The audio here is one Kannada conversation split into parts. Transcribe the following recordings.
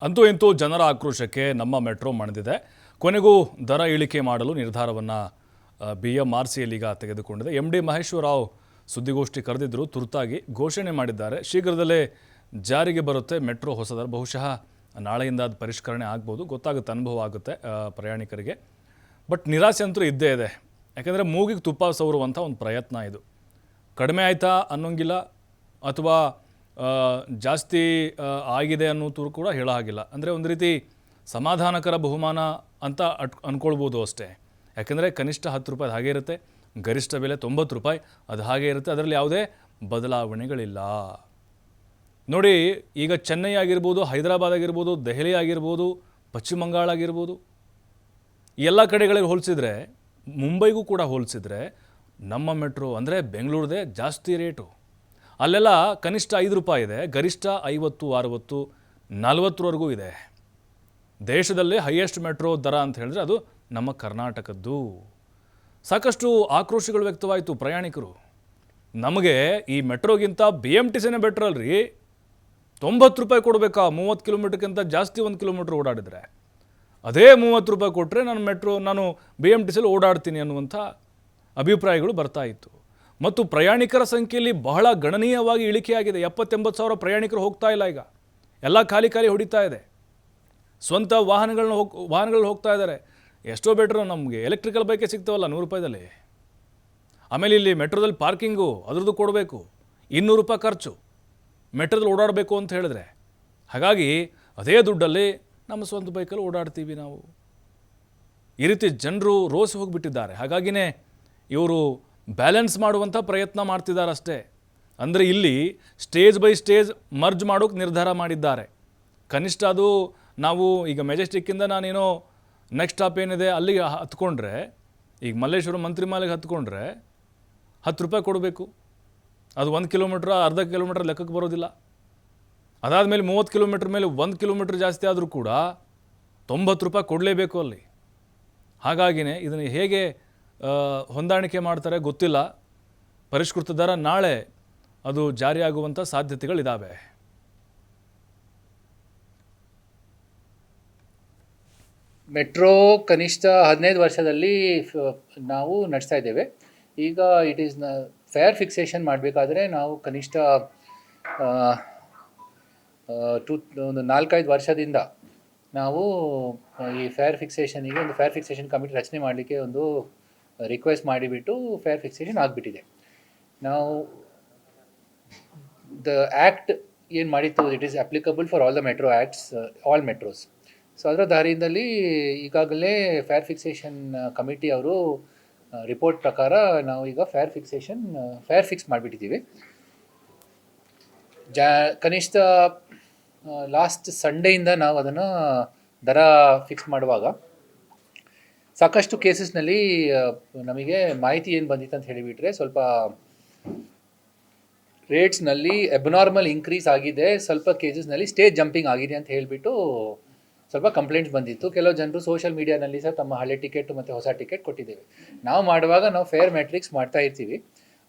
ಅಂತೂ ಇಂತೂ ಜನರ ಆಕ್ರೋಶಕ್ಕೆ ನಮ್ಮ ಮೆಟ್ರೋ ಮಣಿದಿದೆ. ಕೊನೆಗೂ ದರ ಇಳಿಕೆ ಮಾಡಲು ನಿರ್ಧಾರವನ್ನು BMRCL ಈಗ ತೆಗೆದುಕೊಂಡಿದೆ. MD ಮಹೇಶ್ವರ ರಾವ್ ಸುದ್ದಿಗೋಷ್ಠಿ ಕರೆದಿದ್ದರು, ತುರ್ತಾಗಿ ಘೋಷಣೆ ಮಾಡಿದ್ದಾರೆ. ಶೀಘ್ರದಲ್ಲೇ ಜಾರಿಗೆ ಬರುತ್ತೆ ಮೆಟ್ರೋ ಹೊಸ ದರ. ಬಹುಶಃ ನಾಳೆಯಿಂದ ಅದು ಪರಿಷ್ಕರಣೆ ಆಗ್ಬೋದು, ಗೊತ್ತಾಗುತ್ತೆ, ಅನುಭವ ಆಗುತ್ತೆ ಪ್ರಯಾಣಿಕರಿಗೆ. ಬಟ್ ನಿರಾಸೆ ಅಂತೂ ಇದ್ದೇ ಇದೆ. ಯಾಕೆಂದರೆ ಮೂಗಿಗೆ ತುಪ್ಪ ಸವರುವಂಥ ಒಂದು ಪ್ರಯತ್ನ ಇದು. ಕಡಿಮೆ ಆಯಿತಾ ಅನ್ನೋಂಗಿಲ್ಲ, ಅಥವಾ ಜಾಸ್ತಿ ಆಗಿದೆ ಅನ್ನೋದು ಕೂಡ ಹೇಳೋ ಹಾಗಿಲ್ಲ. ಅಂದರೆ ಒಂದು ರೀತಿ ಸಮಾಧಾನಕರ ಬಹುಮಾನ ಅಂತ ಅಂದ್ಕೊಳ್ಬೋದು ಅಷ್ಟೇ. ಯಾಕೆಂದರೆ ಕನಿಷ್ಠ 10 ರೂಪಾಯಿ ಹಾಗೇ ಇರುತ್ತೆ, ಗರಿಷ್ಠ ಬೆಲೆ 90 ರೂಪಾಯಿ ಅದು ಹಾಗೇ ಇರುತ್ತೆ. ಅದರಲ್ಲಿ ಯಾವುದೇ ಬದಲಾವಣೆಗಳಿಲ್ಲ. ನೋಡಿ, ಈಗ ಚೆನ್ನೈ ಆಗಿರ್ಬೋದು, ಹೈದರಾಬಾದ್ ಆಗಿರ್ಬೋದು, ದೆಹಲಿ ಆಗಿರ್ಬೋದು, ಪಶ್ಚಿಮ ಬಂಗಾಳ ಆಗಿರ್ಬೋದು, ಎಲ್ಲ ಕಡೆಗಳಿಗೆ ಹೋಲಿಸಿದ್ರೆ, ಮುಂಬೈಗೂ ಕೂಡ ಹೋಲಿಸಿದ್ರೆ ನಮ್ಮ ಮೆಟ್ರೋ ಅಂದರೆ ಬೆಂಗಳೂರದೇ ಜಾಸ್ತಿ ರೇಟು. ಅಲ್ಲೆಲ್ಲ ಕನಿಷ್ಠ 5 ರೂಪಾಯಿ ಇದೆ, ಗರಿಷ್ಠ 50, 60, 40ವರೆಗೂ ಇದೆ. ದೇಶದಲ್ಲೇ ಹೈಯೆಸ್ಟ್ ಮೆಟ್ರೋ ದರ ಅಂತ ಹೇಳಿದ್ರೆ ಅದು ನಮ್ಮ ಕರ್ನಾಟಕದ್ದು. ಸಾಕಷ್ಟು ಆಕ್ರೋಶಗಳು ವ್ಯಕ್ತವಾಯಿತು ಪ್ರಯಾಣಿಕರು. ನಮಗೆ ಈ ಮೆಟ್ರೋಗಿಂತ BMTCನೇ ಬೆಟ್ರ್ ಅಲ್ರಿ, 90 ರೂಪಾಯಿ ಕೊಡಬೇಕಾ 30 ಕಿಲೋಮೀಟ್ರ್ಗಿಂತ ಜಾಸ್ತಿ 1 ಕಿಲೋಮೀಟ್ರ್ ಓಡಾಡಿದರೆ? ಅದೇ 30 ರೂಪಾಯಿ ಕೊಟ್ಟರೆ ನಾನು BMTCಲಿ ಓಡಾಡ್ತೀನಿ ಅನ್ನುವಂಥ ಅಭಿಪ್ರಾಯಗಳು ಬರ್ತಾ ಇತ್ತು. ಮತ್ತು ಪ್ರಯಾಣಿಕರ ಸಂಖ್ಯೆಯಲ್ಲಿ ಬಹಳ ಗಣನೀಯವಾಗಿ ಇಳಿಕೆಯಾಗಿದೆ. 70-80 ಸಾವಿರ ಪ್ರಯಾಣಿಕರು ಹೋಗ್ತಾ ಇಲ್ಲ. ಈಗ ಎಲ್ಲ ಖಾಲಿ ಹೊಡಿತಾ ಇದೆ. ಸ್ವಂತ ವಾಹನಗಳಲ್ಲಿ ಹೋಗ್ತಾ ಇದ್ದಾರೆ. ಎಷ್ಟೋ ಬೆಟ್ರು ನಮಗೆ ಎಲೆಕ್ಟ್ರಿಕಲ್ ಬೈಕೇ ಸಿಗ್ತಾವಲ್ಲ 100 ರೂಪಾಯಿದಲ್ಲಿ. ಆಮೇಲೆ ಇಲ್ಲಿ ಮೆಟ್ರೋದಲ್ಲಿ ಪಾರ್ಕಿಂಗು ಅದ್ರದ್ದು ಕೊಡಬೇಕು, 200 ರೂಪಾಯಿ ಖರ್ಚು ಮೆಟ್ರೋದಲ್ಲಿ ಓಡಾಡಬೇಕು ಅಂತ ಹೇಳಿದ್ರೆ. ಹಾಗಾಗಿ ಅದೇ ದುಡ್ಡಲ್ಲಿ ನಮ್ಮ ಸ್ವಂತ ಬೈಕಲ್ಲಿ ಓಡಾಡ್ತೀವಿ ನಾವು. ಈ ರೀತಿ ಜನರು ರೋಸಿ ಹೋಗಿಬಿಟ್ಟಿದ್ದಾರೆ. ಹಾಗಾಗಿನೇ ಇವರು ಬ್ಯಾಲೆನ್ಸ್ ಮಾಡುವಂಥ ಪ್ರಯತ್ನ ಮಾಡ್ತಿದ್ದಾರೆ ಅಷ್ಟೇ. ಅಂದರೆ ಇಲ್ಲಿ ಸ್ಟೇಜ್ ಬೈ ಸ್ಟೇಜ್ ಮರ್ಜ್ ಮಾಡೋಕ್ಕೆ ನಿರ್ಧಾರ ಮಾಡಿದ್ದಾರೆ. ಕನಿಷ್ಠ ಅದು ನಾವು ಈಗ ಮೆಜೆಸ್ಟಿಕ್ಕಿಂದ ನಾನೇನೋ ನೆಕ್ಸ್ಟ್ ಸ್ಟಾಪ್ ಏನಿದೆ ಅಲ್ಲಿಗೆ ಹತ್ಕೊಂಡ್ರೆ, ಈಗ ಮಲ್ಲೇಶ್ವರ ಮಂತ್ರಿ ಮಾಲಿಗೆ ಹತ್ಕೊಂಡ್ರೆ 10 ರೂಪಾಯಿ ಕೊಡಬೇಕು. ಅದು 1 ಕಿಲೋಮೀಟ್ರ್, ಅರ್ಧ ಕಿಲೋಮೀಟ್ರ್ ಲೆಕ್ಕಕ್ಕೆ ಬರೋದಿಲ್ಲ. ಅದಾದಮೇಲೆ 30 ಕಿಲೋಮೀಟ್ರ್ ಮೇಲೆ 1 ಕಿಲೋಮೀಟ್ರ್ ಜಾಸ್ತಿ ಆದರೂ ಕೂಡ 90 ರೂಪಾಯಿ ಕೊಡಲೇಬೇಕು ಅಲ್ಲಿ. ಹಾಗಾಗಿನೇ ಇದನ್ನು ಹೇಗೆ ಹೊಂದಾಣಿಕೆ ಮಾಡ್ತಾರೆ ಗೊತ್ತಿಲ್ಲ. ಪರಿಷ್ಕೃತ ದರ ನಾಳೆ ಅದು ಜಾರಿಯಾಗುವಂಥ ಸಾಧ್ಯತೆಗಳಿದ್ದಾವೆ. ಮೆಟ್ರೋ ಕನಿಷ್ಠ 15 ವರ್ಷದಲ್ಲಿ ನಾವು ನಡೆಸ್ತಾ ಇದ್ದೇವೆ. ಈಗ ಇಟ್ ಈಸ್ ಫೇರ್ ಫಿಕ್ಸೇಷನ್ ಮಾಡಬೇಕಾದ್ರೆ ನಾವು ಕನಿಷ್ಠ ಒಂದು 4-5 ವರ್ಷದಿಂದ ನಾವು ಈ ಫೇರ್ ಫಿಕ್ಸೇಷನಿಗೆ ಒಂದು ಫೇರ್ ಫಿಕ್ಸೇಷನ್ ಕಮಿಟಿ ರಚನೆ ಮಾಡಲಿಕ್ಕೆ ಒಂದು ರಿಕ್ವೆಸ್ಟ್ ಮಾಡಿಬಿಟ್ಟು ಫೇರ್ ಫಿಕ್ಸೇಷನ್ ಆಗಿಬಿಟ್ಟಿದೆ. ನಾವು ದ ಆ್ಯಕ್ಟ್ ಏನು ಮಾಡಿತ್ತು, it is applicable for all the metro acts, all metros. So ಅದರ ದಾರಿಯಿಂದಲೇ ಈಗಾಗಲೇ ಫೇರ್ ಫಿಕ್ಸೇಷನ್ ಕಮಿಟಿ ಅವರು ರಿಪೋರ್ಟ್ ಪ್ರಕಾರ ನಾವು ಈಗ ಫೇರ್ ಫಿಕ್ಸ್ ಮಾಡಿಬಿಟ್ಟಿದ್ದೀವಿ. ಕನಿಷ್ಠ ಲಾಸ್ಟ್ ಸಂಡೇಯಿಂದ ನಾವು ಅದನ್ನು ದರ ಫಿಕ್ಸ್ ಮಾಡುವಾಗ ಸಾಕಷ್ಟು ಕೇಸಸ್ನಲ್ಲಿ ನಮಗೆ ಮಾಹಿತಿ ಏನು ಬಂದಿತ್ತು ಅಂತ ಹೇಳಿಬಿಟ್ರೆ, ಸ್ವಲ್ಪ ರೇಟ್ಸ್ನಲ್ಲಿ ಅಬ್ನಾರ್ಮಲ್ ಇನ್ಕ್ರೀಸ್ ಆಗಿದೆ, ಸ್ವಲ್ಪ ಕೇಸಸ್ನಲ್ಲಿ ಸ್ಟೇಜ್ ಜಂಪಿಂಗ್ ಆಗಿದೆ ಅಂತ ಹೇಳಿಬಿಟ್ಟು ಸ್ವಲ್ಪ ಕಂಪ್ಲೇಂಟ್ಸ್ ಬಂದಿತ್ತು. ಕೆಲವು ಜನರು ಸೋಷಿಯಲ್ ಮೀಡಿಯಾನಲ್ಲಿ ಸಹ ತಮ್ಮ ಹಳೆ ಟಿಕೆಟ್ ಮತ್ತು ಹೊಸ ಟಿಕೆಟ್ ಕೊಟ್ಟಿದ್ದೇವೆ. ನಾವು ಮಾಡುವಾಗ ನಾವು ಫೇರ್ ಮ್ಯಾಟ್ರಿಕ್ಸ್ ಮಾಡ್ತಾ ಇರ್ತೀವಿ.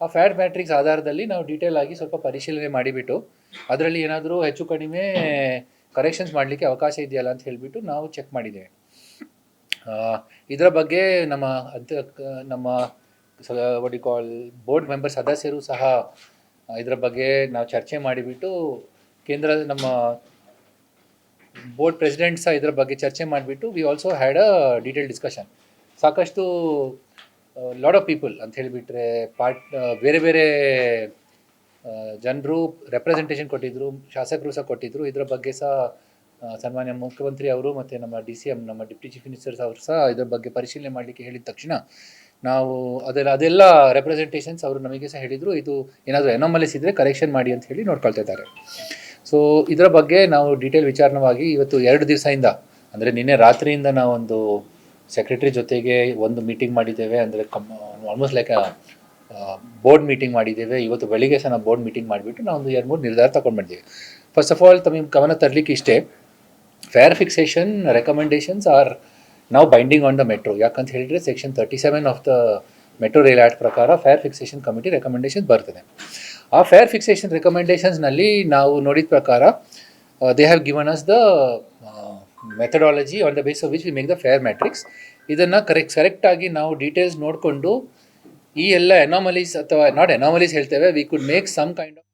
ಆ ಫೇರ್ ಮ್ಯಾಟ್ರಿಕ್ಸ್ ಆಧಾರದಲ್ಲಿ ನಾವು ಡೀಟೇಲ್ ಆಗಿ ಸ್ವಲ್ಪ ಪರಿಶೀಲನೆ ಮಾಡಿಬಿಟ್ಟು ಅದರಲ್ಲಿ ಏನಾದರೂ ಹೆಚ್ಚು ಕಡಿಮೆ ಕರೆಕ್ಷನ್ಸ್ ಮಾಡಲಿಕ್ಕೆ ಅವಕಾಶ ಇದೆಯಲ್ಲ ಅಂತ ಹೇಳಿಬಿಟ್ಟು ನಾವು ಚೆಕ್ ಮಾಡಿದ್ದೇವೆ. ಇದರ ಬಗ್ಗೆ ನಮ್ಮ what you call board member ಸದಸ್ಯರು ಸಹ ಇದರ ಬಗ್ಗೆ ನಾವು ಚರ್ಚೆ ಮಾಡಿಬಿಟ್ಟು ನಮ್ಮ ಬೋರ್ಡ್ ಪ್ರೆಸಿಡೆಂಟ್ ಸಹ ಇದರ ಬಗ್ಗೆ ಚರ್ಚೆ ಮಾಡಿಬಿಟ್ಟು we also had a detail discussion. ಸಾಕಷ್ಟು ಲಾಟ್ ಆಫ್ ಪೀಪಲ್ ಅಂತ ಹೇಳಿಬಿಟ್ರೆ ಬೇರೆ ಬೇರೆ ಜನರು ರೆಪ್ರೆಸೆಂಟೇಷನ್ ಕೊಟ್ಟಿದ್ದರು, ಶಾಸಕರು ಸಹ ಕೊಟ್ಟಿದ್ದರು. ಇದರ ಬಗ್ಗೆ ಸಹ ಸನ್ಮಾನ್ಯ ಮುಖ್ಯಮಂತ್ರಿ ಅವರು ಮತ್ತು ನಮ್ಮ DCM, ನಮ್ಮ ಡಿಪ್ಟಿ ಚೀಫ್ ಮಿನಿಸ್ಟರ್ಸ್ ಅವರು ಸಹ ಇದರ ಬಗ್ಗೆ ಪರಿಶೀಲನೆ ಮಾಡಲಿಕ್ಕೆ ಹೇಳಿದ ತಕ್ಷಣ ನಾವು ಅದೆಲ್ಲ ರೆಪ್ರೆಸೆಂಟೇಷನ್ಸ್ ಅವರು ನಮಗೆ ಸಹ ಹೇಳಿದರು, ಇದು ಏನಾದರೂ ಎನಾಮಲೀಸ್ ಇದ್ದರೆ ಕರೆಕ್ಷನ್ ಮಾಡಿ ಅಂತ ಹೇಳಿ ನೋಡ್ಕೊಳ್ತಾ ಇದ್ದಾರೆ. ಸೊ ಇದರ ಬಗ್ಗೆ ನಾವು ಡೀಟೇಲ್ ವಿಚಾರಣವಾಗಿ ಇವತ್ತು 2 ದಿವಸದಿಂದ, ಅಂದರೆ ನಿನ್ನೆ ರಾತ್ರಿಯಿಂದ ನಾವೊಂದು ಸೆಕ್ರೆಟರಿ ಜೊತೆಗೆ ಒಂದು ಮೀಟಿಂಗ್ ಮಾಡಿದ್ದೇವೆ. ಅಂದರೆ ಆಲ್ಮೋಸ್ಟ್ ಲೈಕ್ ಬೋರ್ಡ್ ಮೀಟಿಂಗ್ ಮಾಡಿದ್ದೇವೆ. ಇವತ್ತು ಬೆಳಿಗ್ಗೆ ಸಹ ನಾವು ಬೋರ್ಡ್ ಮೀಟಿಂಗ್ ಮಾಡಿಬಿಟ್ಟು ನಾವು ಒಂದು 2-3 ನಿರ್ಧಾರ ತಗೊಂಡ್ಬಂದಿದ್ದೀವಿ. ಫಸ್ಟ್ ಆಫ್ ಆಲ್ ತಮಗೆ ಗಮನ ತರಲಿಕ್ಕೆ ಇಷ್ಟೇ, ಫೇರ್ ಫಿಕ್ಸೇಷನ್ ರೆಕಮೆಂಡೇಷನ್ಸ್ ಆರ್ ನಾವು ಬೈಂಡಿಂಗ್ ಆನ್ ದ ಮೆಟ್ರೋ. ಯಾಕಂತ ಹೇಳಿದರೆ section 37 of the metro rail act ಪ್ರಕಾರ ಫೇರ್ ಫಿಕ್ಸೇಷನ್ ಕಮಿಟಿ ರೆಕಮೆಂಡೇಷನ್ ಬರ್ತದೆ. ಆ ಫೇರ್ ಫಿಕ್ಸೇಷನ್ ರೆಕಮೆಂಡೇಷನ್ಸ್ನಲ್ಲಿ ನಾವು ನೋಡಿದ ಪ್ರಕಾರ they have given us the methodology on the base of which we make the fair matrix. ಇದನ್ನು ಕರೆಕ್ಟಾಗಿ ನಾವು ಡೀಟೇಲ್ಸ್ ನೋಡಿಕೊಂಡು ಈ ಎಲ್ಲ ಎನಾಮಲೀಸ್ ಅಥವಾ ನಾಟ್ ಎನಾಮಲೀಸ್ ಹೇಳ್ತೇವೆ, we could make some kind of